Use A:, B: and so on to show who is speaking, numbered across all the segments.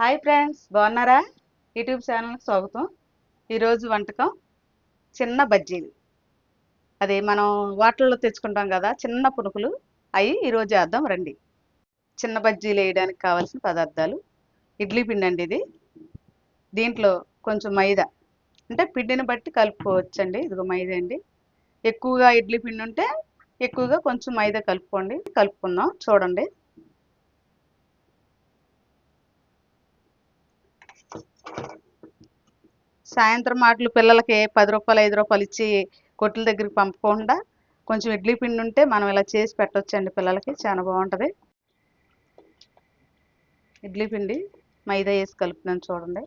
A: Hi friends, బాగున్నారా? YouTube ఛానల్కి స్వాగతం. ఈరోజు వంటకం చిన్న బజ్జీలు. అదే మనం వాటర్లో తెచ్చుకుంటాం కదా, చిన్న పునుకులు. అవి ఈరోజు చేద్దాం రండి. చిన్న బజ్జీలు వేయడానికి కావాల్సిన పదార్థాలు: ఇడ్లీ పిండి అండి ఇది. దీంట్లో కొంచెం మైదా, అంటే పిండిని బట్టి కలుపుకోవచ్చండి. ఇదిగో మైదా అండి. ఎక్కువగా ఇడ్లీ పిండి ఉంటే ఎక్కువగా కొంచెం మైదా కలుపుకోండి. కలుపుకుందాం చూడండి. సాయంత్రం మాటలు పిల్లలకి 10 రూపాయలు 5 రూపాయలు ఇచ్చి కొట్ల దగ్గరికి పంపకుండా కొంచెం ఇడ్లీ పిండి ఉంటే మనం ఇలా చేసి పెట్టొచ్చండి పిల్లలకి, చాలా బాగుంటుంది. ఇడ్లీ పిండి మైదా వేసి కలుపుతున్నాను చూడండి.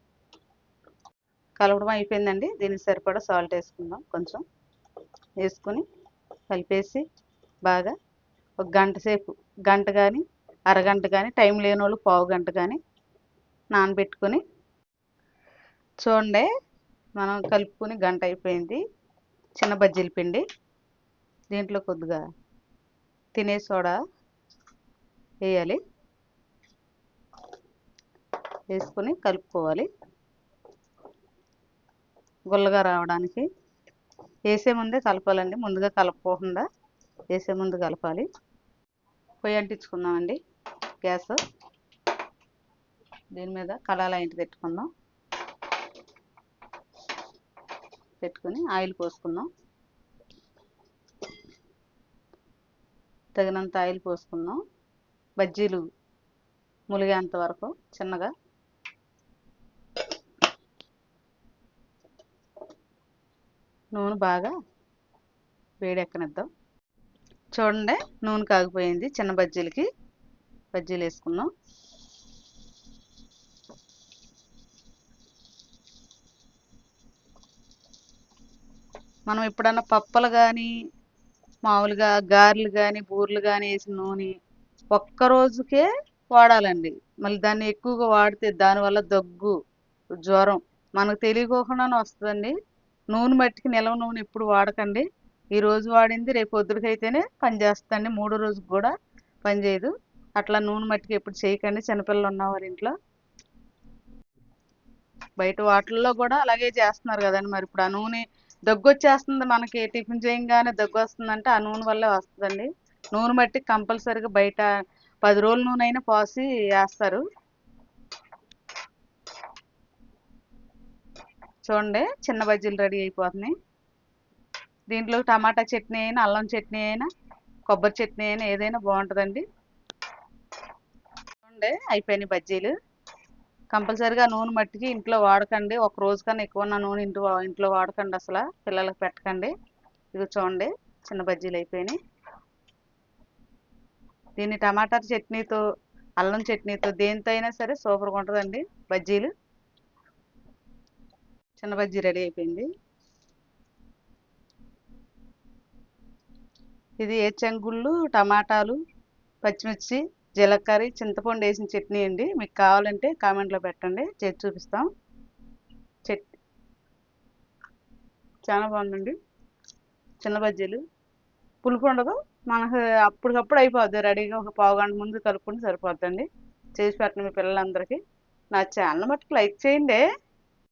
A: కలపడం అయిపోయిందండి. దీనికి సరిపడా సాల్ట్ వేసుకుందాం. కొంచెం వేసుకొని కలిపేసి బాగా ఒక గంట సేపు, గంట కానీ అరగంట కానీ, టైం లేని వాళ్ళు పావు గంట కానీ నానబెట్టుకొని చూడండి. మనం కలుపుకొని గంట అయిపోయింది. చిన్న బజ్జీల పిండి దీంట్లో కొద్దిగా తినే సోడా వేయాలి. వేసుకొని కలుపుకోవాలి గుల్లగా రావడానికి. వేసే ముందే కలపాలండి, ముందుగా కలపకుండా వేసే ముందు కలపాలి. పొయ్యి అంటించుకుందామండి. గ్యాస్ దీని మీద కడాయి ఇంటి పెట్టుకుందాం. పెట్టుకొని ఆయిల్ పోసుకుందాం. తగినంత ఆయిల్ పోసుకుందాం. బజ్జీలు ములిగేంత వరకు చిన్నగా. నూనె బాగా వేడెక్కనిద్దాం. చూడండి, నూనె కాగిపోయింది. చిన్న బజ్జీలకి బజ్జీలు వేసుకుందాం. మనం ఎప్పుడన్నా పప్పలు కానీ మామూలుగా గారెలు కానీ బూరెలు కానీ వేసిన నూనె ఒక్క రోజుకే వాడాలండి. మళ్ళీ దాన్ని ఎక్కువగా వాడితే దానివల్ల దగ్గు, జ్వరం మనకు తెలియకోకుండానే వస్తుందండి. నూనె మట్టికి నిలవ నూనె ఎప్పుడు వాడకండి. ఈ రోజు వాడింది రేపు పొద్దుటికైతేనే పనిచేస్తుందండి, మూడో రోజుకి కూడా పనిచేయదు. అట్లా నూనె మట్టికి ఎప్పుడు చేయకండి. చిన్నపిల్లలు ఉన్నవారి ఇంట్లో. బయట వాటిల్లో కూడా అలాగే చేస్తున్నారు కదండి. మరి ఇప్పుడు ఆ నూనె దగ్గు వచ్చేస్తుంది, మనకి టిఫిన్ చేయంగానే దగ్గు వస్తుందంటే ఆ నూనె వల్లే వస్తుందండి. నూనె మట్టి కంపల్సరీగా బయట 10 రోజుల నూనె అయినా పోసి వేస్తారు. చూడండి, చిన్న బజ్జీలు రెడీ అయిపోతున్నాయి. దీంట్లో టమాటా చట్నీ అయినా, అల్లం చట్నీ అయినా, కొబ్బరి చట్నీ అయినా ఏదైనా బాగుంటుందండి. చూడండి, అయిపోయినాయి బజ్జీలు. కంపల్సరీగా నూనె మట్టికి ఇంట్లో వాడకండి. ఒక రోజు కన్నా ఎక్కువ ఉన్న నూనె ఇంట్లో వాడకండి, అసలు పిల్లలకు పెట్టకండి. ఇది చూడండి, చిన్న బజ్జీలు అయిపోయినాయి. దీన్ని టమాటా చట్నీతో, అల్లం చట్నీతో దేనితో అయినా సరే సూపర్గా ఉంటుందండి బజ్జీలు. చిన్న బజ్జీ రెడీ అయిపోయింది. ఇది ఏచంగుళ్ళు, టమాటాలు, పచ్చిమిర్చి, జీలకర్ర, చింతపండు వేసిన చట్నీ అండి. మీకు కావాలంటే కామెంట్లో పెట్టండి, చేసి చూపిస్తాం. చాలా బాగుందండి. చిన్న బజ్జీలు పులుపు ఉండదు, మనకు అప్పటికప్పుడు అయిపోద్ది. రెడీగా ఒక పావు గంట ముందు కలుపుకుంటే సరిపోద్దండి. చేసి పెట్టండి మీ పిల్లలందరికీ. నా ఛానల్ మట్టుకు లైక్ చేయండి.